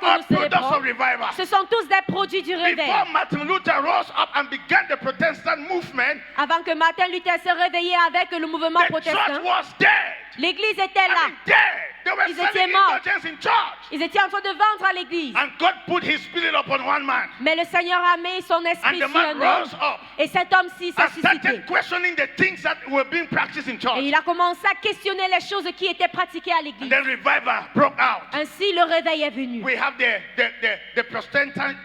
que nous célébrons, ce sont tous des produits du réveil. Before Martin Luther rose up and began the Protestant movement, Avant que Martin Luther se réveillait avec le mouvement the church protestant, was dead. l'église était là. I mean, dead. They were Ils selling étaient morts. indulgence in church. Ils étaient en train de vendre à l'église. And God put his spirit upon one man. Mais le Seigneur a mis son And esprit the sur un man homme. rose up Et cet homme-ci s'est and suscité. started questioning the things that were being practiced in Et church. il a commencé à questionner les choses qui étaient pratiquées à And l'église. then revival broke out. Ainsi, le réveil est venu. We have the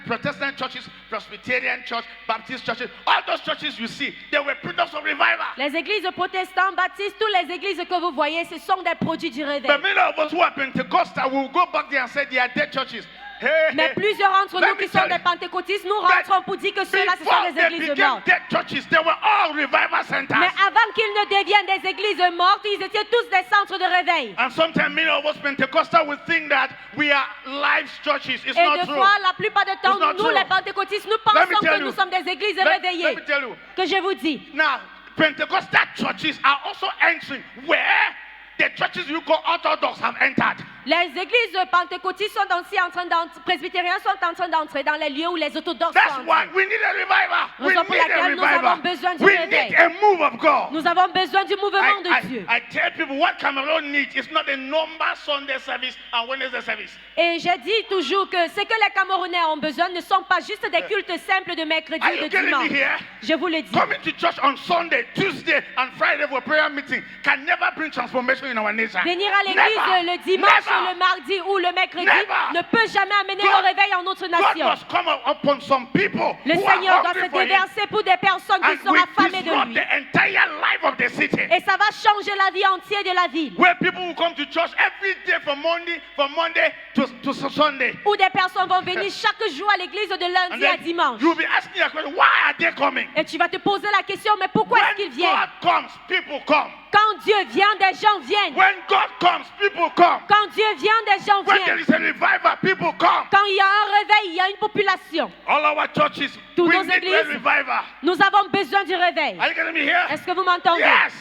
Protestant churches, Presbyterian church, Baptist churches, all those churches you see, they were products of revival. Les églises protestantes, baptistes, toutes les églises que vous voyez, ce sont des produits du réveil. But many of us who are Pentecostal will go back there and say they are dead churches. Hey, Mais hey. plusieurs d'entre Let nous me qui sont tell des you, pentecôtistes, nous rentrons pour dire que ceux-là, ce sont before des they églises became mortes. dead churches, they were all revival centers. Mais avant qu'ils ne deviennent des églises mortes, ils étaient tous des centres de réveil. And sometimes many of us Pentecostal will think that we are live churches. It's Et not de true. fois, la plupart du temps, It's not nous, true. les pentecôtistes, nous Let me pensons tell que nous you. sommes des églises Let réveillées. me tell you. Que je vous dis. Now, Pentecostal churches are also entering where the churches you call Orthodox have entered. Les églises pentecôtistes sont aussi en train d'entrer, presbytériens sont en train d'entrer dans les lieux où les orthodoxes That's sont why entrés. we need a revival. We Raison pour need a laquelle nous avons revival. besoin du We réveil. need a move of God. Nous avons besoin du mouvement de Dieu. I tell people what Cameroon needs is not a normal Sunday service and Wednesday service. Et je dis toujours que ce que les Camerounais ont besoin ne sont pas juste des cultes simples de mercredi Are ou de you getting me dimanche. here? Je vous le dis. Coming to church on Sunday, Tuesday, and Friday for prayer meeting can never bring transformation in our nation. Venir à l'église Never. le dimanche, Never. le mardi ou le mercredi Never. ne peut jamais amener God- le réveil en notre God nation. must come upon some people Le who Seigneur are doit hungry se for Him, déverser pour des personnes qui and sont we affamées de disrupt lui. the entire life of the city. Et ça va changer la vie entière de la ville. Where people will come to church every day from Monday to Sunday. Où des personnes vont venir chaque jour à l'église de And lundi à then dimanche. you'll be asking your question, why are they coming? Et tu vas te poser la question, mais pourquoi est-ce qu'ils When viennent? God comes, people come. Quand Dieu vient, des gens viennent. When God comes, people come. Quand Dieu vient, des gens When there viennent. is a revival, people come. Quand il y a un réveil, il y a une population. All our churches, Tous we nos need a églises. revival. Nous avons besoin du réveil. Are you getting me here? Est-ce que vous m'entendez? Yes.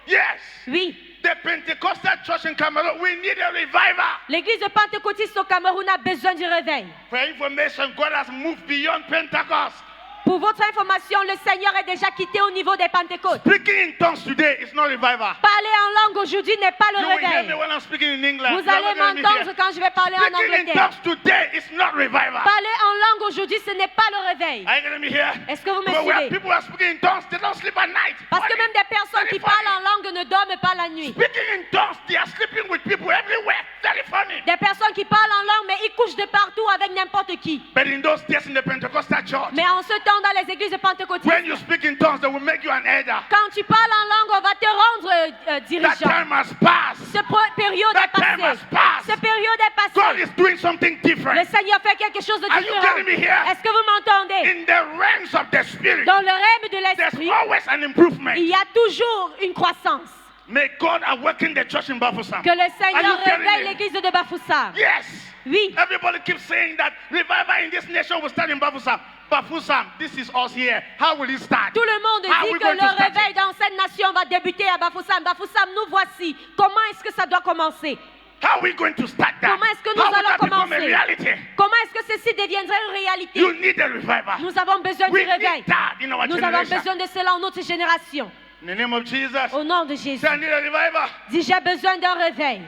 Yes. Oui. The Pentecostal church in Cameroon, we need a revival. L'église pentecôtiste au Cameroun a besoin du réveil. For information, God has moved beyond Pentecost. Pour votre information, le Seigneur est déjà quitté au niveau des Pentecôtes. Speaking in tongues today is not revival. Parler en langue aujourd'hui n'est pas le You will hear réveil. me when I'm speaking in English. Vous You are allez not getting me m'entendre here. quand je vais parler en Speaking in Angleterre. tongues today is not revival. Parler en langue aujourd'hui, ce n'est pas le réveil. Are you getting me here? Est-ce que vous me But where suivez? people are speaking in tongues, they don't sleep at night. Parce que Funny. même des personnes Very qui parlent funny. en langue ne dorment pas la nuit. Speaking in tongues, they are sleeping with people everywhere. Very funny. Des personnes qui parlent en langue, mais ils couchent de partout avec n'importe qui. But in those days in the Pentecostal church, Mais en ce temps, dans les églises pentecôtistes, when you speak in tongues, they will make you an elder. quand tu parles en langue, on va te rendre That dirigeant. time has passed. Cette période That est time has passée. passed. Cette période est God passée. is doing something Le different. Seigneur fait quelque chose de Are you différent. getting me here? Est-ce que vous m'entendez? In the realms of the spirit, Dans le rêve de there's l'esprit, always an improvement. il y a toujours une croissance. May God awaken the church in Bafoussam. Que le Are Seigneur you getting réveille me? l'église de Bafoussam. Yes. Oui. Everybody keeps saying that revival in this nation will start in Bafoussam. Bafoussam, this is us here. How will it start? Tout le monde How are dit we que going to le start réveil it? dans cette nation va débuter à Bafoussam. Bafoussam, nous voici. Comment est-ce que ça doit commencer? How are we going to start that? Comment est-ce que nous How will allons that become a commencer? reality? Comment est-ce que ceci deviendrait une réalité? You need a revival. Nous avons besoin We du réveil. need that in our Nous avons generation. besoin de cela en notre génération. In the name of Jesus, Au nom de Jésus. say I need a revival. Dis, j'ai besoin d'un réveil.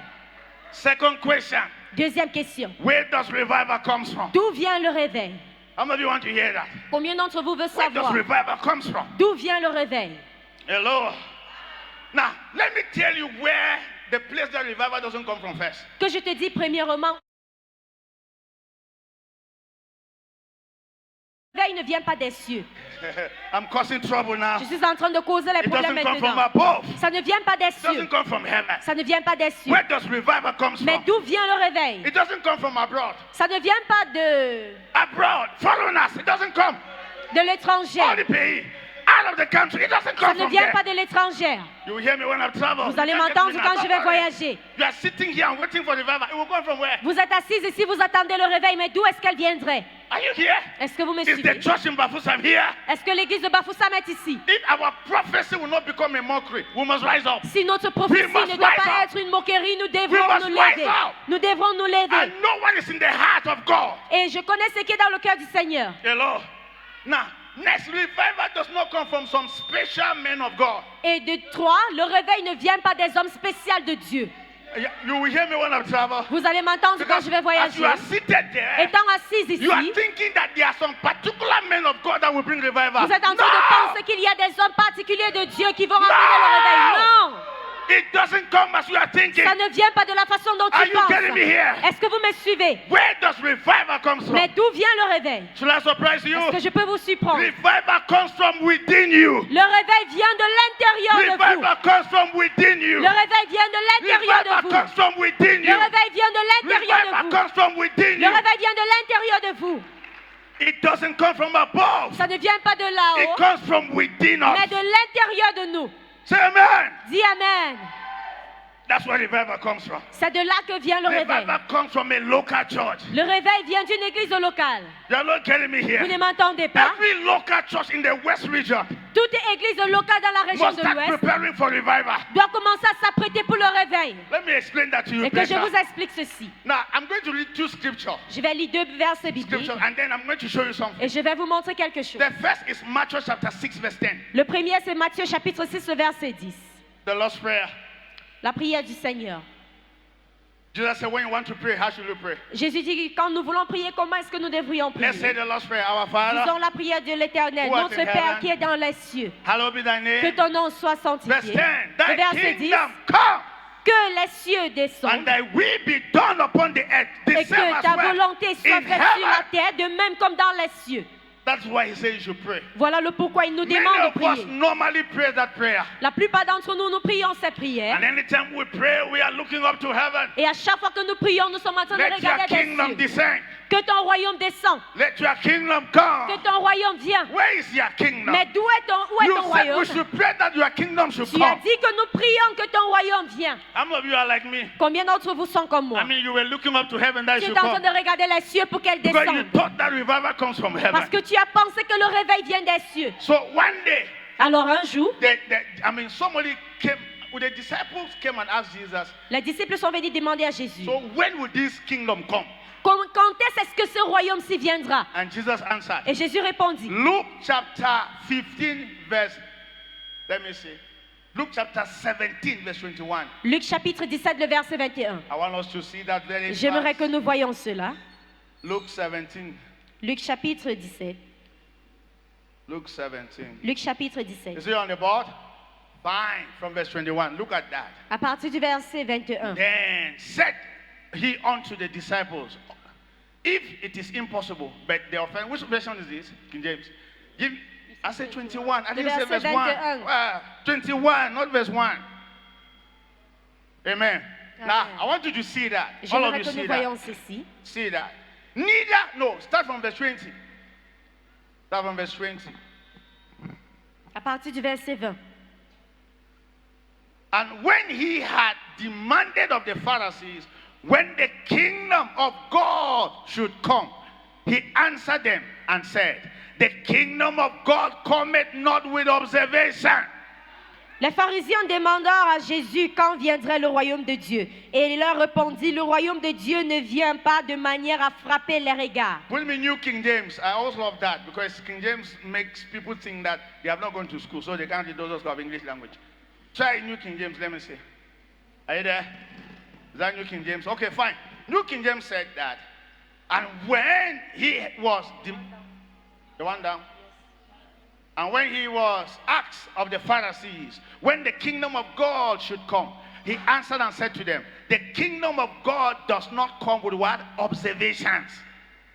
Second question, Deuxième question. where does revival comes from? D'où vient le réveil? How many of you want to hear that? Combien d'entre vous veut Where does savoir revival comes from? d'où vient le réveil? Hello. Now, let me tell you where the place that revival doesn't come from first. Que je te dis premièrement, le réveil ne vient pas des cieux. I'm causing trouble now. Je suis en train de causer les It problèmes doesn't come from maintenant. above. Ça ne vient pas des It cieux. doesn't come from heaven. Ça ne vient pas des cieux. Where does revival comes Mais from? d'où vient le réveil? It doesn't come from abroad. Ça ne vient pas de Abroad, foreigners, it doesn't come. l'étranger. All the pays, out of the country, it doesn't Ça come ne from vient there. pas de l'étranger. You will hear me when I travel. Vous allez You can't m'entendre get me quand now. je vais Don't worry. voyager. You are sitting here and waiting for revival. It will come from where? Vous êtes assis ici, vous attendez le réveil, mais d'où est-ce qu'elle viendrait? Are you here? Est-ce que vous me Is the suivez? church in Bafoussam here? Est-ce que l'église de Bafoussam est ici? If our prophecy will not become a mockery, we must rise up. Si notre prophétie We must ne doit rise pas up. être une moquerie, nous We devrons must nous rise lever. up. Nous devrons nous lever. And no one is in the heart of God. Et je connais ce qui est dans le cœur du Seigneur. Hello. Now, next revival does not come from some special men of God. Et de trois, le réveil ne vient pas des hommes spéciaux de Dieu. You will hear me when I travel. Vous allez m'entendre quand Because je vais as voyager. you are seated there, Étant assise ici, you are thinking that there are some particular men of God that will bring revival. vous êtes en train de penser qu'il y a des hommes particuliers de Dieu qui vont ramener le réveil. Non! It doesn't come as you are thinking. Ça ne vient pas de la façon dont Are tu you penses. getting me here? Est-ce que vous me suivez? Where does revival come from? Mais d'où vient le réveil? Should I surprise you? Est-ce que je peux vous surprendre? Revival comes from within you. Le réveil vient de l'intérieur de vous. Revival comes from within you. Le réveil vient de l'intérieur Revival de vous. comes from within Le you. réveil vient de l'intérieur de Revival vous. comes from within Le you. réveil vient de l'intérieur de vous. It doesn't come from above. Ça ne vient pas de It là-haut, comes from within mais us. de l'intérieur de nous. Say amen. Dis Amen. That's where revival comes from. C'est de là que vient le réveil. Revival comes from a local church. Le réveil vient d'une église locale. You're not getting me Vous here. ne m'entendez pas? Every local church in the West region Toute église locale dans la région must de start l'Ouest preparing for revival. doit commencer à s'apprêter pour le réveil. Let me explain that to you Et que je better. vous explique ceci. Now, I'm going to read two scriptures. Je vais lire deux versets bibliques Scriptures, and then I'm going to show you something. et je vais vous montrer quelque chose. The first is Matthew chapter 6, verse 10. Le premier, c'est Matthieu chapitre 6, le verset 10. The Lord's Prayer. La prière du Seigneur. Jesus said, when you want to pray, how should you pray? Jésus dit, quand nous voulons prier, comment est-ce que nous devrions Let's say prier? the Lord's Prayer. Our Disons Father, la prière de l'Éternel. Who art Notre in Père heaven, qui est dans les cieux. hallowed be thy Que name. ton nom soit Verse sanctifié. 10. Le Thy verset 10. kingdom come, Que les cieux and descendent thy will be done upon the earth. The et same que as ta well volonté soit in faite sur la heaven. terre, de même comme dans les cieux. That's why he says you should pray. Voilà le pourquoi il nous Many demande de of us prier. normally pray that prayer. La plupart d'entre nous, nous prions ces prières. And anytime we pray, we are looking up to heaven. Et à chaque fois que nous prions, nous sommes en train de Let your regarder des kingdom cieux. descend. Que ton royaume descend. Let your kingdom Que come. ton royaume vienne. Where is your kingdom? Mais où est ton You said royaume? we should pray that your kingdom should Tu as come. dit que nous prions que ton royaume vienne. How many of you are like me? Combien d'entre vous sont comme moi? I mean, you were looking up to heaven that it Tu should es en train come. de regarder les cieux pour qu'elles Because you descendent. thought that revival comes from Parce heaven. que tu as pensé que le réveil vient des cieux. So one day, Alors un jour, somebody came, the disciples came and asked Jesus, les disciples sont venus demander à Jésus, so when will this kingdom come? quand est-ce que ce royaume-ci viendra? And Jesus answered, Et Jésus répondit, Luke chapter 15, verse, let me see. Luke chapter 17, verse 21. Luc chapitre 17, le verset 21. I want us to see that very J'aimerais que fast. nous voyions cela. Luke 17. Luc chapitre 17. Luke 17. Luc chapitre 17. Is it on the board? Fine. From verse 21. Look at that. À partir du verset 21. Then said he unto the disciples, if it is impossible, but the offense, which version is this? King James. I said 21. I didn't say verse 1. 21, not verse 1. Amen. Now, I want you to see that. All of J'aimerais you que see nous that. voyions ceci. See that. Neither, no, start from verse 20. Start from verse 20. À partir du verset 20. And when he had demanded of the Pharisees when the kingdom of God should come, he answered them and said, the kingdom of God cometh not with observation. Les pharisiens demandèrent à Jésus quand viendrait le royaume de Dieu. Et il leur répondit, le royaume de Dieu ne vient pas de manière à frapper les regards. Put me New King James. I always love that because King James makes people think that they have not gone to school, so they can't read those of English language. Try New King James, let me see. Are you there? Is that New King James? Okay, fine. New King James said that. And when he was, the one down. And when he was asked of the Pharisees, when the kingdom of God should come, he answered and said to them, the kingdom of God does not come with what? Observations.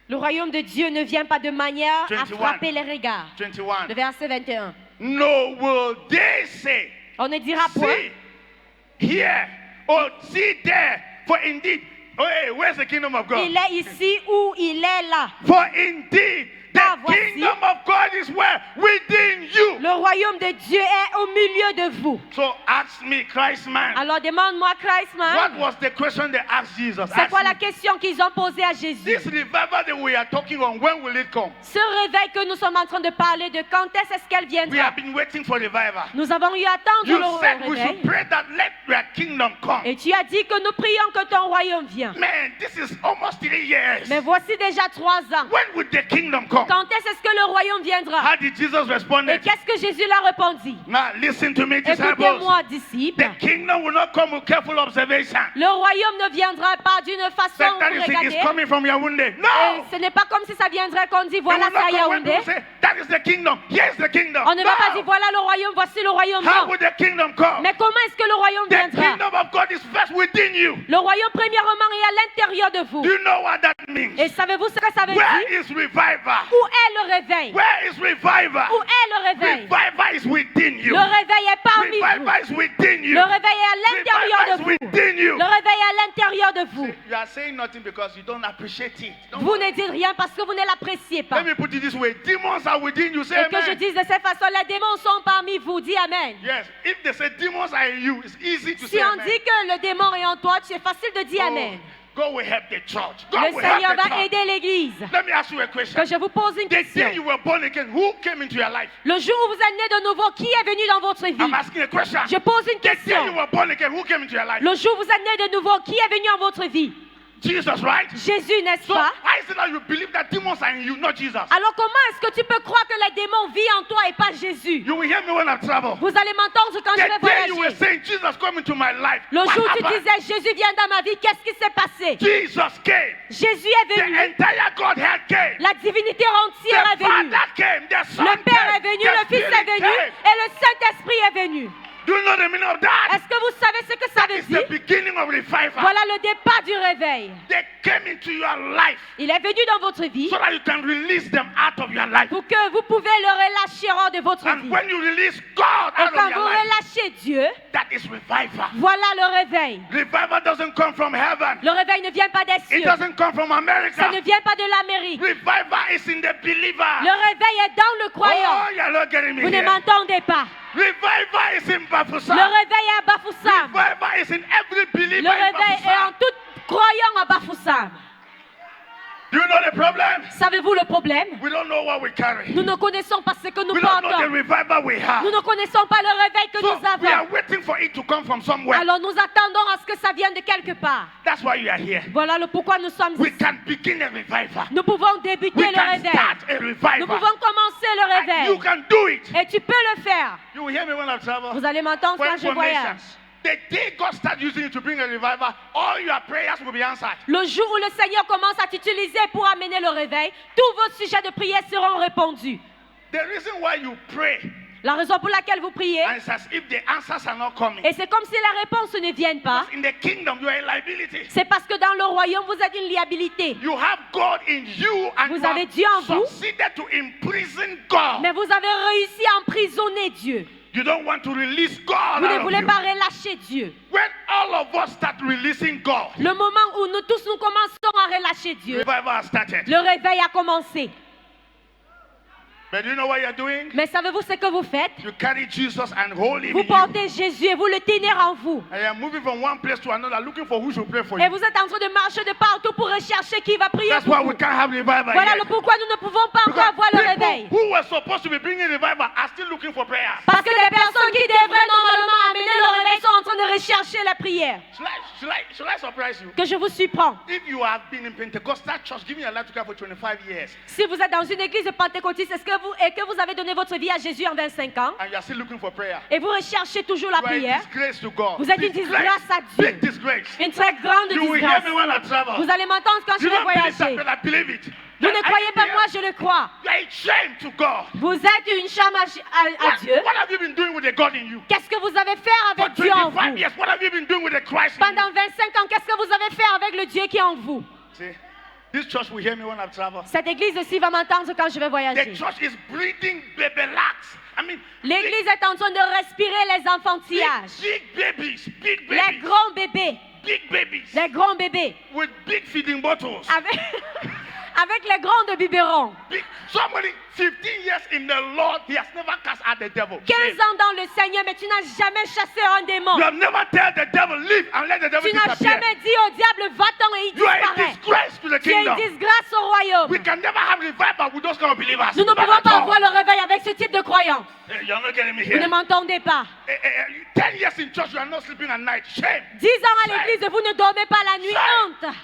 Le royaume de Dieu ne vient pas de manière à 21. frapper les regards. 21. Le verset 21. No will they say, On ne dira point, see here, or see there, for indeed, oh hey, where's the kingdom of God? il est ici ou il est là. For indeed, Car The voici, kingdom of God is where? Within you. le royaume de Dieu est au milieu de vous. So ask me, Christ man. Alors demande-moi, Christ What man, was the question they asked Jesus? c'est Ask quoi me. la question qu'ils ont posée à Jésus? This revival that we are talking on, when will it come? Ce réveil que nous sommes en train de parler de, quand est-ce qu'elle We viendra? have been waiting for revival. Nous avons eu à attendre You le said we réveil. should pray that let your kingdom come. Et tu as dit que nous prions que ton royaume vienne. Man, this is almost 3 years. Mais voici déjà 3 ans. When will the kingdom come? Quand est-ce que le royaume viendra? How did Jesus respond? Et qu'est-ce que Jésus leur répondit? Now listen to me, disciples. Écoutez-moi, disciples. The kingdom will not come with careful observation. Le royaume ne viendra pas d'une façon That is, it is regardée. coming from Yaoundé. Et No! ce n'est pas comme si ça viendrait qu'on dit They voilà will ça not come when Yaoundé. people say, that is the kingdom. Here's the kingdom. On ne va pas No! dire voilà le royaume, voici le royaume. How Non. would the kingdom come? Mais comment est-ce que le royaume The viendra? kingdom of God is first within you. Le royaume premièrement est à l'intérieur de vous. Do you know what that means? Et savez-vous ce que ça veut Where dire? is revival? Où est le réveil? Where is revival? Où est le réveil? Revival is within you. Le réveil est parmi vous. Revival is within you. Le réveil est à l'intérieur Revival de is vous. within you. Le réveil est à l'intérieur de vous. You are saying nothing because you don't appreciate it. Don't Vous ne dites rien parce que vous ne l'appréciez pas. Let me put it this way. Demons are within you. Say Et que je amen. dise de cette façon, les démons sont parmi vous. Dis Amen. Yes. If they say demons are in you, it's easy to Si say on amen. dit que le démon est en toi, c'est facile de dire Amen. God will help the church. God Le will Seigneur help the va church. aider l'Église. Let me ask you a question. Que je vous pose une The day question. you were born again, who came into your life? Le jour où vous êtes né de nouveau, qui est venu dans votre vie? I'm asking a question. Je pose une The day you question. were born again, who came into your life? Le jour où vous êtes né de nouveau, qui est venu en votre vie? Jesus, right? Jésus, n'est-ce So pas? why is it that you believe that demons are in you, not Jesus? Alors comment est-ce que tu peux croire que les démons vivent en toi et pas Jésus? You will hear me when I travel. Vous allez m'entendre quand je vais The day you were voyager. saying Jesus come into my life, Le what jour où tu happened? disais Jésus vient dans ma vie, qu'est-ce qui s'est passé? Jesus came. Jésus est The venu. entire Godhead came. La divinité entière est The venue. Father came. The Son Le Père came. est venu, The le Fils est Spirit venu came. et le Saint-Esprit est venu. Do you know the meaning of that? Est-ce que vous savez ce que ça veut It's the dire? beginning of revival. Voilà le départ du réveil. They came into your life Il est venu dans votre vie so that you can release them out of your life. pour que vous pouvez le relâcher hors de votre And vie. when you release God Et out quand of your vous life, relâchez Dieu, that is revival. voilà le réveil. Revival doesn't come from heaven. Le réveil ne vient pas des It cieux. doesn't come from Ça America. ne vient pas de l'Amérique. Revival is in the believer. Le réveil est dans le croyant. Oh, you're not getting me Vous ne here. m'entendez pas. Revival is in Le Bafoussam. réveil est à Bafoussam. Revival is in every believer Le in réveil est en Bafoussam. tout croyant à Bafoussam. Do you know the problem? Savez-vous le problème? We don't know what we carry. Nous ne connaissons pas ce que nous We don't know the portons. revival we have. Nous ne connaissons pas le réveil que So nous we are avons. waiting for it to come from somewhere. Alors nous attendons à ce que ça vienne de quelque part. That's why you are here. Voilà le pourquoi nous sommes We ici. can begin a revival. Nous pouvons débuter We le can réveil. start a Nous revival. pouvons commencer le And you réveil. can do it. Et tu peux le faire. You will hear me when I travel. Vous allez m'entendre For quand je voyage. information, the day God starts using you to bring a revival, all your prayers will be answered. Le jour où le Seigneur commence à t'utiliser pour amener le réveil, tous vos sujets de prière seront répondus. The reason why you pray, La raison pour laquelle vous priez, and it's as if the answers are not coming. et c'est comme si la réponse ne vienne pas, In the kingdom, you are a liability. c'est parce que dans le royaume, vous êtes une liabilité. You have God in you, and Vous you avez have Dieu en vous. succeeded to imprison God. Mais vous avez réussi à emprisonner Dieu. You don't want to release God Vous ne out of voulez you. pas relâcher Dieu. When all of us start releasing God, Le moment où nous tous nous commençons à relâcher Dieu, revival has started. le réveil a commencé. But do you know what you're doing? Mais savez-vous ce que vous faites? You carry Jesus and hold him Vous in you. portez Jésus et vous le tenez en vous. And you're moving from one place to another, looking for who should pray for Et you. vous êtes en train de marcher de partout pour rechercher qui va prier That's pour why vous. we can't have revival Voilà yet. le pourquoi nous ne pouvons pas encore avoir le réveil. People who were supposed to be bringing revival are still looking for prayers. Parce que les personnes qui devraient normalement amener le réveil sont en train de rechercher la prière. Should I surprise you? Que je vous surprends. If you have been in Pentecostal church, giving your life to God for 25 years, Si vous êtes dans une église de pentecôtiste, et que vous avez donné votre vie à Jésus en 25 ans, and you are still looking for prayer, et vous recherchez toujours la you are a prière, disgrace to God. vous êtes une disgrâce à Dieu. Big disgrace. Une très grande You will hear disgrâce. me when I travel. Vous allez m'entendre quand je You vais don't believe that, voyager. but I believe it. Vous ne croyez pas moi, je le crois. You are a shame to God. Vous êtes une charme à Dieu. What have you been doing with the God in you? Qu'est-ce que vous avez fait For avec Dieu en 25 vous? years, what have you been doing with the Christ in you? Pendant 25 ans, qu'est-ce que vous avez fait avec le Dieu qui est en vous? See, this church will hear me when I travel. Cette église aussi va m'entendre quand je vais The voyager. church is breeding baby lacks. I mean, L'église est en train de respirer les enfantillages. big babies, big Les babies, grands bébés. big babies Les grands bébés. with big feeding bottles. avec les grandes biberons. Somebody 15 years in the Lord, he has never cast out the devil. 15 ans dans le Seigneur, mais tu n'as jamais chassé un démon. You have never tell the devil leave and let the devil Tu n'as disappear. jamais dit au diable, va-t'en et il You are a disparaît. disgrace to the Tu es une kingdom. disgrâce au royaume. We can never have revival with those kind of believers. Nous ne Not pouvons at pas all. avoir le réveil avec ce type de croyance. You're not getting me Vous ne here. m'entendez pas. 10 years in church, you are not sleeping at night. Shame. 10 ans à l'église, vous ne dormez pas la nuit. Honte.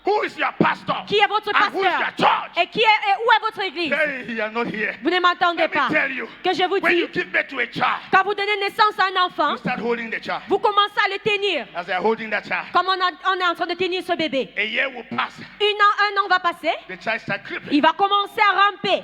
Who is your pastor? Qui est votre And who is your pasteur? church? Et où est votre église? Hey, you are not here. Vous ne m'entendez Let me pas. tell you. Que je vous When you dis, give birth to a child, quand vous donnez naissance à un enfant, you start holding the child. vous commencez à le tenir. As they are holding that child, Comme on est en train de tenir ce bébé. a year will pass. Un an va passer. The child starts creeping. Il va commencer à ramper.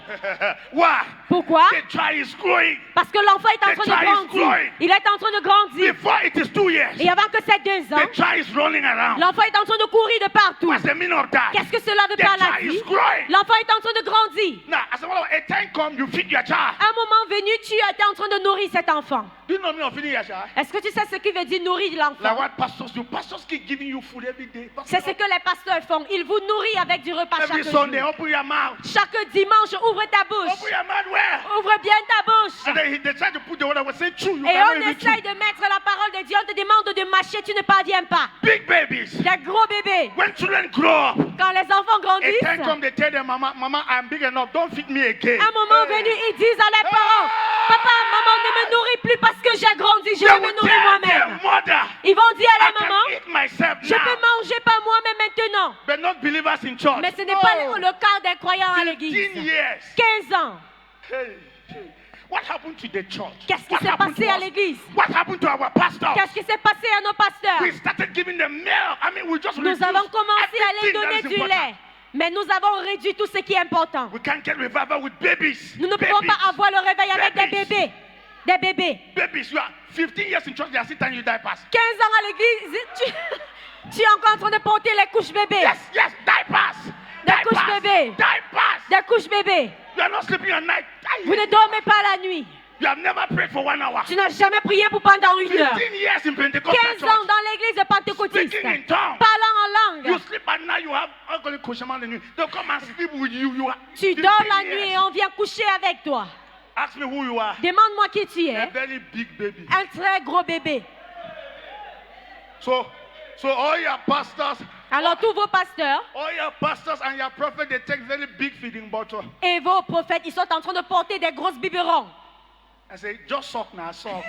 Why? Pourquoi? The child is growing. Parce que l'enfant est en The train child de is grandir. growing. Il est en train de grandir. Before it is 2 years, Et avant que c'est 2 ans, the child is running around. l'enfant est en train de courir de partout. What's the meaning of that? Qu'est-ce que cela veut The par la child vie? is growing. L'enfant est en train de grandir. Now, as a time comes, you feed your child. À un moment venu, tu étais en train de nourrir cet enfant. Do you know me of feeding your child? Est-ce que tu sais ce qui veut dire nourrir Like l'enfant? what pastors do. Pastors keep giving you food every day. C'est ce que les pasteurs font. Ils vous nourrissent avec du repas Every chaque Sunday, jour. open your mouth. Chaque dimanche, ouvre ta bouche. Open your mouth where? Ouvre bien ta bouche. And then they try to put the word I was saying true. You Et cannot on even essaye chew. de mettre la parole de Dieu. On te demande de mâcher, tu ne parviens pas. Big babies. Des gros bébés. When children grow up, Quand les enfants a grandissent, time comes they tell them, Mama, I'm big enough. Don't feed me again. à un moment Hey. venu, ils disent à leurs parents, papa, maman ne me nourrit plus parce que j'ai grandi, je They vais will me nourrir tell their moi-même. mother, Ils vont dire à I la maman, can eat myself je peux now. manger par moi-même maintenant. But not believers in church. Mais ce n'est pas No. le cas des croyants à 15 l'église. years. 15 ans. Hey, hey. What happened to the church? Qu'est-ce qui What s'est happened passé to à us? l'église? What happened to our pastors? Qu'est-ce qui s'est passé à nos pasteurs? We started giving them milk. I mean, we just Nous reduced avons commencé à les everything that donner is du important. lait. Mais nous avons réduit tout ce qui est important. We can't get revival with babies. Nous ne pouvons pas avoir le réveil avec des Babies. bébés. Des bébés. Babies, you are 15 years in church, they are still telling you diapers. 15 ans à l'église, tu es encore en train de porter les couches bébés. Yes, diapers. Des couches bébés. Diapers. Des couches bébés. You are not sleeping at night. Vous ne dormez pas la nuit. You have never prayed for 1 hour. Tu n'as jamais prié pour pendant 1 heure. 15 years in Pentecostal 15 church. ans dans l'église pentecôtiste. Speaking in tongues. Parlant en You langue. sleep at night, you have uncle Koshaman and you. They'll come and sleep with you. You are Tu 15 dors la years. nuit et on vient coucher avec toi. Ask me who you are. Demande-moi qui tu A es. very big baby. Un très gros bébé. So all your pastors, Alors tous vos pasteurs and your prophets, they take very big feeding bottle. et vos prophètes, ils sont en train de porter des grosses biberons. I say, just suck now, suck.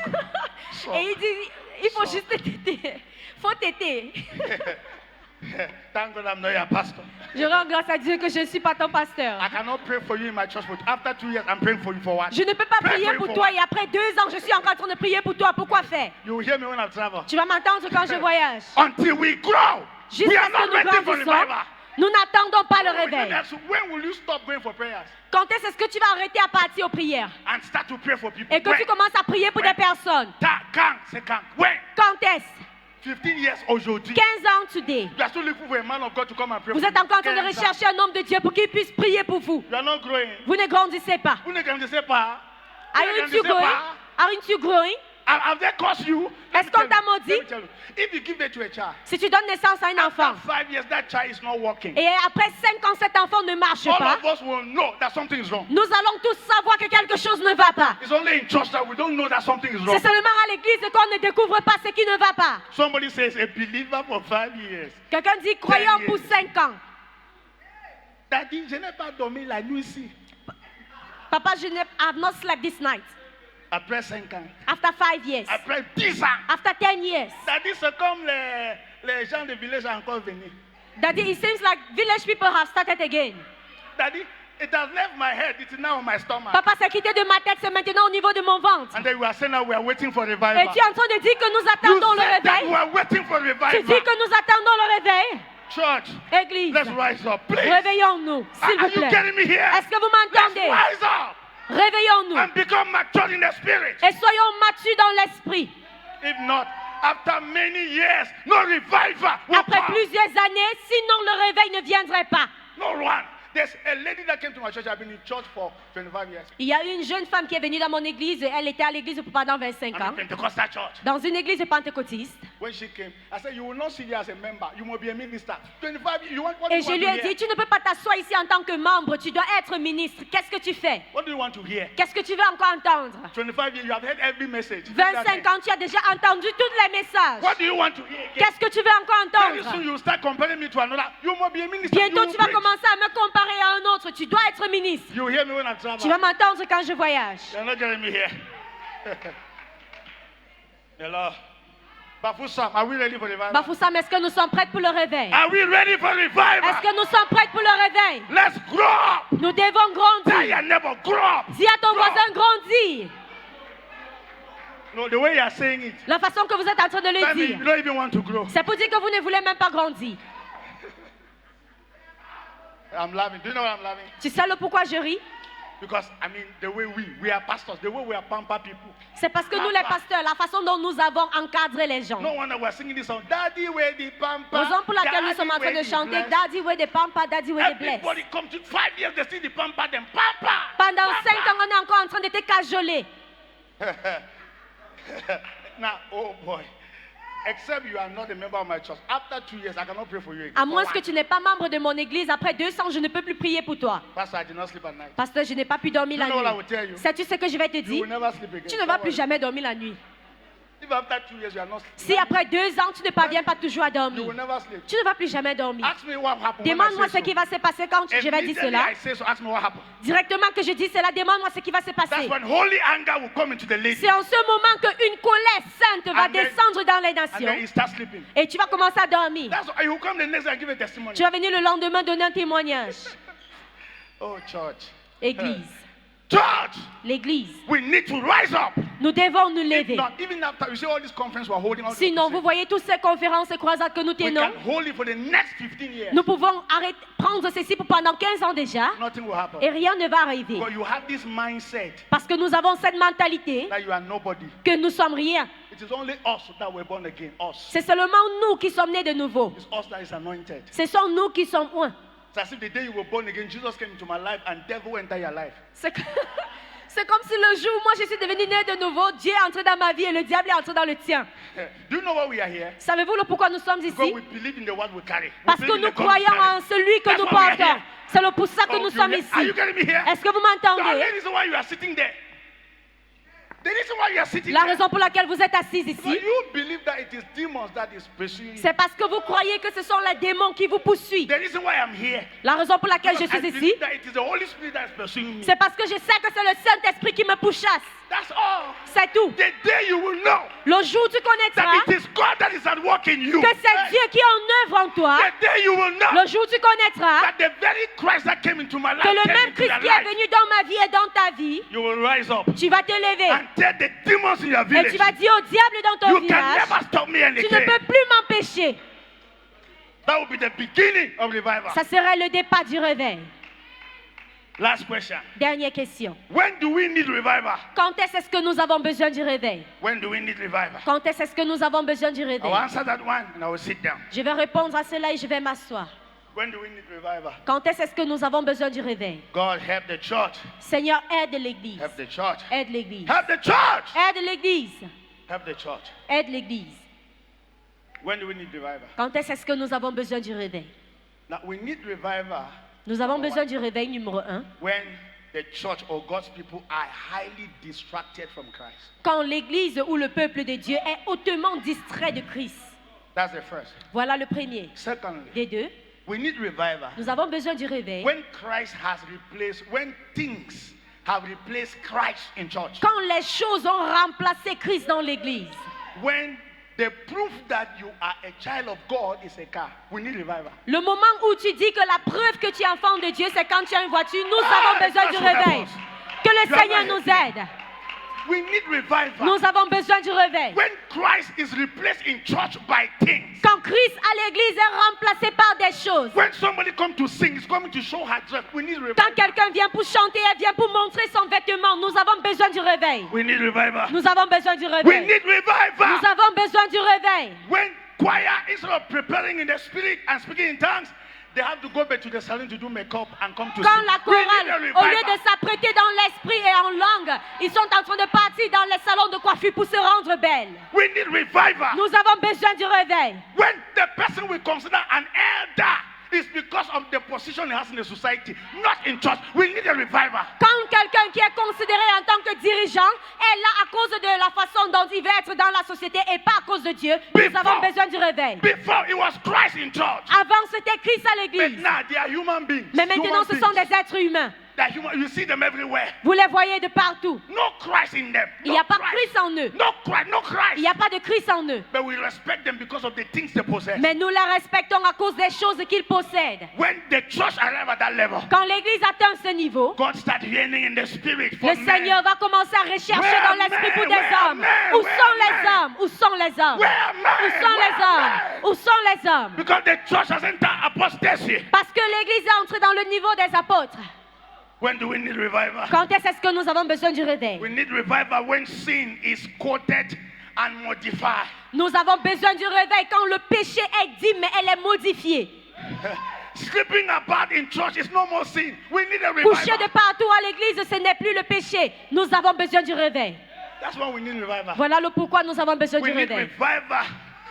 Suck. Et ils disent, il faut juste téter. Faut téter. Thank God I'm not your pastor. Je rends grâce à Dieu que je ne suis pas ton pasteur. I cannot pray for you in my church, but after 2 years, I'm praying for you for what? Je ne peux pas Pray prier for you pour for toi what? et après 2 ans, je suis encore en train de prier pour toi. Pourquoi faire? You will hear me when I travel. Tu vas m'entendre quand je voyage. Until we grow, we Jusqu'à are ce que not nous waiting for grandissons, revival. nous n'attendons pas le When réveil. will you stop going for prayers Quand est-ce que tu vas arrêter à partir aux prières and start to pray for people? et que tu commences à prier pour des personnes? Quand? When? Quand est-ce? 15 years aujourd'hui. 15 ans today. You are still looking for a man of God to come and pray Vous for êtes you. encore en train de 15 ans. rechercher un homme de Dieu pour qu'il puisse prier pour vous. You are not growing. Vous ne grandissez pas. Vous ne grandissez pas. Aren't you growing? Aren't you growing? Have they caused you? Let Est-ce me qu'on tell t'a you, maudit? let me tell you. If you give birth to a child, Si tu donnes naissance à un enfant after 5 years, that child is not walking. et après 5 ans cet enfant ne marche All pas, of us will know that something is wrong. nous allons tous savoir que quelque chose ne va pas. It's only in church that we don't know that something is wrong. C'est seulement à l'église qu'on ne découvre pas ce qui ne va pas. Somebody says a believer for 5 years. Quelqu'un dit croyant 10 pour years. 5 ans. Daddy, je n'ai pas dormi la nuit ici. Papa, I've not slept this night. Après 5 ans. After 5 years. Après 10 ans. After 10 years. Daddy, c'est comme les gens de village sont encore venus. Daddy, it seems like village people have started again. Daddy, it has left my head. It's now on my stomach. Papa s'est quitté de ma tête, c'est maintenant au niveau de mon ventre. And then we are saying that we are waiting for Et revival. tu es en train de dire que nous You attendons le said that we réveil. are waiting for Tu revival. dis que nous attendons le réveil. Church, Église, let's rise up, please. réveillons-nous, s'il Are vous you plaît. getting me here? Est-ce que vous Let's m'entendez? rise up Réveillons-nous and become mature in the spirit. et soyons matures dans l'esprit. If not, after many years, no revival will Après come. plusieurs années, sinon le réveil ne viendrait pas. No one. There's a lady that came to my church. I've been in church for 25 years. Il y a une jeune femme qui est venue dans mon église. Elle était à l'église pendant 25 I'm ans. in Pentecostal church. Dans une église pentecôtiste. when she came, I said, you will not sit here as a member. You must be a minister. 25 years, what do Et you je want lui to ai hear? dit, tu ne peux pas t'asseoir ici en tant que membre, tu dois être ministre. Qu'est-ce que tu fais? What do you want to hear? Qu'est-ce que tu veux encore entendre? 25 years, you have heard every message. 25 ans, tu as déjà entendu tous les messages. What do you want to hear? Qu'est-ce que tu veux encore Very soon entendre? you start comparing me to another. You must be a minister. Bientôt, you tu will vas preach. commencer à me comparer à un autre. Tu dois être ministre. You hear me when I travel. Tu vas m'entendre quand je voyage. You're not getting me here. Hello. Bafoussam, are we ready for revival? Bafoussam, est-ce que nous sommes prêts pour le réveil? Are we ready for revival? Est-ce que nous sommes prêts pour le réveil? Let's grow up. Nous devons Tell grandir. your neighbor, grow up. Dis à ton Grow up. voisin, grandis. No, the way you are saying it, La façon que vous êtes en train de that le means dire, you don't even want to grow. c'est pour dire que vous ne voulez même pas grandir. I'm laughing. Do you know why I'm laughing? Tu sais le pourquoi je ris? Because, I mean, the way we are pastors, the way we are pamper people. C'est parce que nous, les pasteurs, la façon dont nous avons encadré les gens. No wonder we're singing this song. Daddy, where the pamper. Raison pour laquelle nous sommes en train de chanter Daddy way the pampa, Daddy way the bless. Everybody come to 5 years, they see the pamper, them pamper. Pendant 5 ans, on est encore en train de te cajoler. Now, oh boy. Except you are not a member of my church. After 2 years, I cannot pray for you again. À moins For que one. tu n'es pas membre de mon église, après 200, je ne peux plus prier pour toi. Pastor, I did not sleep at night. Pasteur, je n'ai pas pu dormir You la know what I nuit. will tell you? Sais-tu ce que je vais te You dire? will never sleep again. Tu ne vas plus jamais dormir la nuit. If after 2 years you are not Si sleeping, après 2 ans, tu ne parviens pas toujours à you dormir, will never sleep. tu ne vas plus jamais dormir. Ask me what happened. when I Demande-moi say ce qui va se passer quand je vais dire Immediately cela. I say so. Ask me what happened. Directement que je dis cela, demande-moi ce qui va se That's passer. when holy anger will come into the lady. C'est en ce moment qu'une colère sainte va And then- descendre dans les And then nations. he starts sleeping. Et tu vas commencer à dormir. That's why he will come the next day and give a testimony. Tu vas venir le lendemain donner un témoignage. Oh, church. Église. Church, L'église. we need to rise up. Nous devons nous If lever. not, even after you see all these conferences we're holding on Sinon, vous voyez toutes ces conférences et croisades que nous we tenons. can hold it for the next 15 years. Nous pouvons prendre ceci pour pendant 15 ans déjà. Nothing will happen. Et rien ne va arriver. But you have this mindset Parce que nous avons cette mentalité that you are nobody. que nous sommes rien. It is only us that were born again. Us. C'est seulement nous qui sommes nés de nouveau. It's us that is anointed. Ce sont nous qui sommes un. It's as if the day you were born again, Jesus came into my life and devil entered your life. C'est que- c'est comme si le jour où moi je suis devenue née de nouveau, Dieu est entré dans ma vie et le diable est entré dans le tien. Do you know why we are here? Savez-vous le pourquoi nous sommes Because ici? we believe in the word we carry. We Parce que believe in nous the God we croyons carry. en celui que That's nous why we are portons. here. C'est pour ça que Oh, nous you sommes hear- Are you ici. getting me here? Est-ce que vous The m'entendez? only reason why you are sitting there. The reason why you are sitting La there. raison pour laquelle vous êtes assis Because ici, you believe that it is demons that is pursuing you. c'est parce que vous croyez que ce sont les démons qui vous poursuivent. The reason why I'm here. La raison pour laquelle je Because I suis ici, believe that it is the Holy Spirit that is pursuing me. c'est parce que je sais que c'est le Saint-Esprit qui me pourchasse. That's all. C'est tout. The day you will know Le jour où tu connaîtras that it is God that is at work in you. que c'est Hey, Dieu qui est en œuvre en toi, the day you will know le jour où tu connaîtras that the very Christ that came into my life que le came même into Christ your qui est life. venu dans ma vie et dans ta vie, You will rise up tu vas te lever and tell the demons in your et village, tu vas dire au diable dans ton you can village, never stop me tu ne again. peux plus m'empêcher. That will be the beginning of revival. Ça serait le départ du réveil. Last question. Dernière question. When do we need revival? Quand est-ce que nous avons besoin du réveil? When do we need revival? Quand est-ce que nous avons besoin du I réveil? will answer that one and I will sit down. Je vais répondre à cela et je vais m'asseoir. When do we need revival? Quand est-ce que nous avons besoin du réveil? God help the church. Seigneur, aide l'église. Help the church. Aide l'église. Help the church. Aide l'église. Help the church. Aide l'église. When do we need revival? Quand est-ce que nous avons besoin du réveil? Now we need revival Nous avons besoin du réveil numéro 1. when the church or God's people are highly distracted from Christ. Quand l'église ou le peuple de Dieu est hautement distrait de Christ. That's the first. Voilà le premier. Secondly, Des deux, we need revival nous avons besoin du réveil. when Christ has replaced, when things have replaced Christ in church. Quand les choses ont remplacé Christ dans l'église. When the proof that you are a child of God is a car. We need revival. Le moment où tu dis que la preuve que tu es enfant de Dieu, c'est quand tu as une voiture. Nous avons besoin du réveil. Que le Seigneur nous aide. We need revival Nous avons besoin du réveil. when Christ is replaced in church by things. Quand Christ à l'église est remplacé par des choses. When somebody comes to sing, is coming to show her dress, we need Quand revival. quelqu'un vient pour chanter, elle vient pour montrer son vêtement. Nous avons besoin du réveil. We need revival. Nous avons besoin du We réveil. need revival. Nous avons besoin du réveil. When choir, instead of preparing in the spirit and speaking in tongues, they have to go back to the salon to do makeup and come to Quand sing. la We need a chorale, au lieu revival. de s'apprêter dans l'esprit et en langue, ils sont en train de partir dans les salons de coiffure pour se rendre belles. We need revival. Nous avons besoin du réveil. When the person we consider an elder is because of the position he has in the society, not in church. We need a revival. Quand quelqu'un qui est considéré en tant que dirigeant est là à cause de la façon dont il veut être dans la société et pas à cause de Dieu, nous avons besoin du réveil. Before it was Christ in church. Avant, c'était Christ à But l'église. now they are human beings. Mais maintenant, ce sont des êtres humains. You see them everywhere. Vous les voyez de partout. No Christ in them. Il n'y a pas Christ en eux. No Christ. No Christ. Il n'y a pas de Christ en eux. But we respect them because of the things they possess. Mais nous les respectons à cause des choses qu'ils possèdent. When the church arrive at that level, Quand l'église atteint ce niveau, God starts yearning in the spirit for le men. Seigneur va commencer à rechercher Where dans l'esprit pour des men? hommes. Where Où men? sont les hommes? Où sont les hommes? Where men? Où sont les Where hommes? men? Où sont les hommes? Because the church has entered apostasy. Parce que l'église est entrée dans le niveau des apôtres. When do we need revival? Quand est-ce que nous avons besoin du réveil? We need revival when sin is quoted and modified. Nous avons besoin du réveil quand le péché est dit mais elle est modifiée. Sleeping about in church is no more sin. We need a Coucher de revival. partout à l'église, ce n'est plus le péché. Nous avons besoin du réveil. That's why we need revival. Voilà le pourquoi nous avons besoin du We need réveil. revival.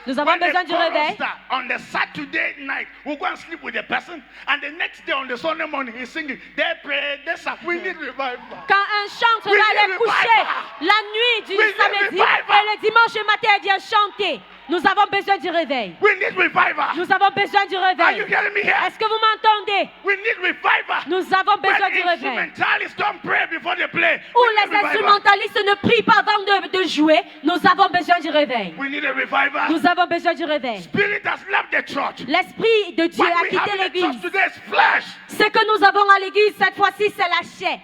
Nous avons When besoin the du chorus réveil. start, on the Saturday night, we'll go and sleep with the person, and the next day on the Sunday morning, he's singing. They pray, they sing. We need revival. Quand un chantre We va need aller coucher revival. la nuit du We need samedi revival. et le dimanche matin elle vient chanter, nous avons besoin du réveil. We need revival. Nous avons besoin du Are you réveil. getting me here? Est-ce que vous m'entendez? We need revival. Nous avons besoin When du réveil. instrumentalists don't pray before they play. Où We need les revival. instrumentalistes ne prient pas avant de jouer, nous avons besoin du réveil. We need a revival. Nous avons besoin du réveil. Spirit has left the church. L'Esprit de Dieu What a we have quitté in the church l'église. today is flesh. Ce que nous avons à l'église cette fois-ci, c'est la chair.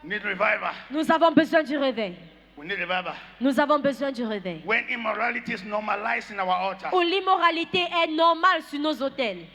Need revival. Nous avons besoin du réveil. We need revival. Nous avons besoin du réveil. When immorality is normalized in our altar, Où l'immoralité est normale sur nos autels.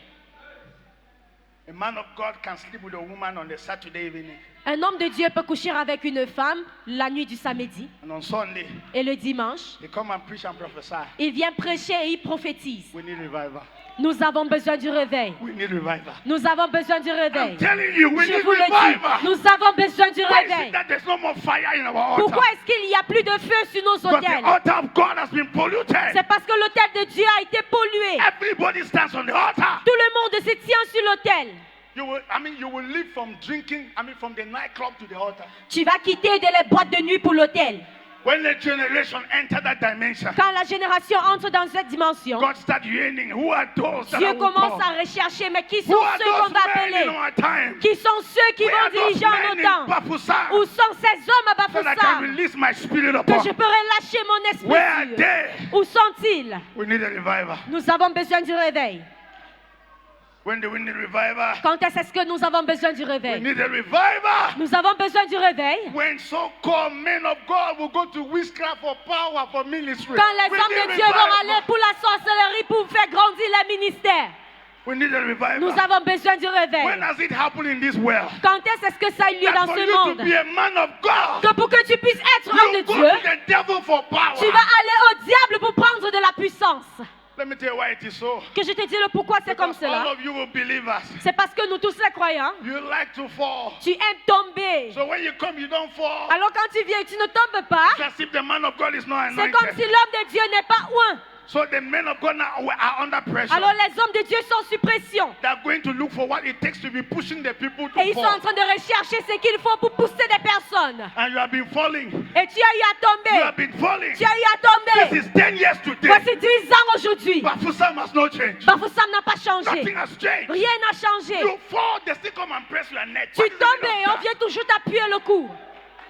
a man of God can sleep with a woman on the Saturday evening, Un homme de Dieu peut coucher avec une femme la nuit du samedi and on Sunday et le dimanche, they come and preach and prophesy. il vient prêcher et il prophétise. We need revival. Nous avons besoin du réveil. We need revival. Nous avons besoin du réveil. I'm telling you, we Je need vous le dis, revival. nous avons besoin du Why is it réveil. that there's no more fire in our altar? Pourquoi est-ce qu'il n'y a plus de feu sur nos Because the autels? altar of God has been polluted. C'est parce que l'autel de Dieu a été pollué. Everybody stands on the altar. Tout le monde se tient sur l'autel. You will leave from drinking, from the nightclub to the altar. Tu vas quitter les boîtes de nuit pour l'autel. When the generation enter that dimension, Quand la génération entre dans cette dimension, God start yearning. Who are those that Dieu I will commence call? à rechercher, mais qui sont Who are ceux qu'on those va men in appeler? our time? Qui sont ceux qui Where are vont those diriger en men nos in temps? Bafoussam? Où sont ces hommes à So that I can Bafoussam release my spirit que upon. je peux relâcher mon Where are esprit they? sur? Où sont-ils? We need a revival. Nous avons besoin du réveil. When do we need revival? Quand est-ce que nous avons besoin du We réveil? need a revival. Nous avons besoin du réveil. When so-called men of God will go to witchcraft for power, for ministry. Quand les We hommes need de Dieu vont revival. aller pour la sorcellerie, pour faire grandir les ministères. We need a revival. Nous avons besoin du When réveil. has it happened in this world? Quand est-ce que ça a eu lieu That dans for ce you to monde? be a man of God, Que pour que tu puisses être homme you de go Dieu, to the devil for power. tu vas aller au diable pour prendre de la puissance. Let me tell you why it is so. Que je te dis le pourquoi c'est comme Because all cela. of you will believers. C'est parce que nous tous les croyants, You like to fall. tu aimes tomber. So when you come, you don't fall. Alors quand tu viens, tu ne tombes pas. It's as if the man of God is not C'est comme si anointed. l'homme de Dieu n'est pas oint. So the men of God now are under pressure. Alors les hommes de Dieu sont sous pression. They're going to look for what it takes to be pushing the people Et to ils sont en fall. train de rechercher ce qu'il faut pour pousser des personnes. And you have been falling. Et tu as eu à You have tomber. been falling. Tu as eu à This tomber. is 10 years today. Voici 10 ans aujourd'hui. Bafoussam has not changed. Bafoussam n'a pas Nothing changé. has changed. Rien n'a changé. You fall, they still come and press your neck. Tu What is the tombes meaning et of on that? vient toujours t'appuyer le cou.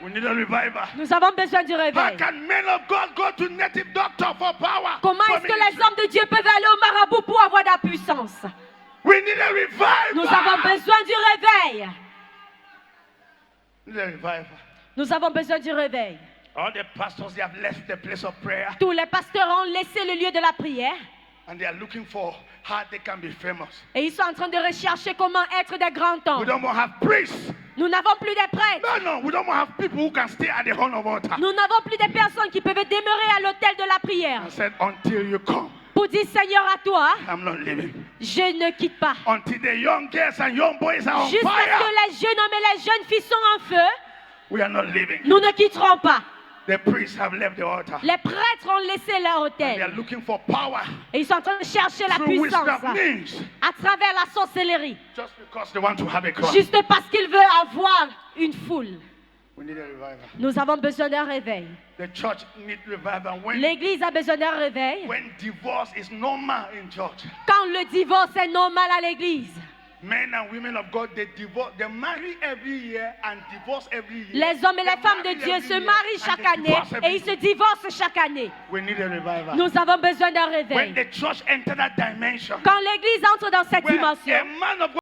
We need a revival. Nous avons besoin du How réveil. can men of God go to native doctor for power? Comment for est-ce que les ministry? hommes de Dieu peuvent aller au marabout pour avoir de la puissance? We need a revival. Nous avons besoin du réveil. We need a revival. Nous avons besoin du réveil. All the pastors, they have left the place of prayer Tous les pasteurs ont laissé le lieu de la prière and they are looking for how they can be famous. et ils sont en train de rechercher comment être des grands We temps. don't want to have priests. Nous n'avons plus de prêtres. No, we don't want to have people who can stay at the horn of altar. Nous n'avons plus de personnes qui peuvent demeurer à l'autel de la prière. I said, until you come. pour dire Seigneur à toi, I'm not leaving. je ne quitte pas. Until the young girls and young boys are on Jusqu'à ce fire, que les jeunes hommes et les jeunes filles sont en feu, we are not leaving. nous ne quitterons pas. The priests have left the altar. Les prêtres ont laissé leur They are autel. looking for power Et ils sont en train de chercher la through puissance witchcraft means, à travers la sorcellerie. just because they want to have a crown. Juste parce qu'ils veulent avoir une foule. We need a revival. Nous avons besoin d'un réveil. The church needs revival. L'église a besoin d'un réveil. When divorce is normal in church, Quand le divorce est normal à l'église, men and women of God, they divorce, they marry every year and divorce every year. les hommes et les They femmes de marry Dieu every se year marient and chaque they année divorce every et ils se year. divorcent chaque année. We need a revival. Nous avons besoin d'un When réveil. the church enter that dimension, Quand l'église entre dans cette where dimension, a man of God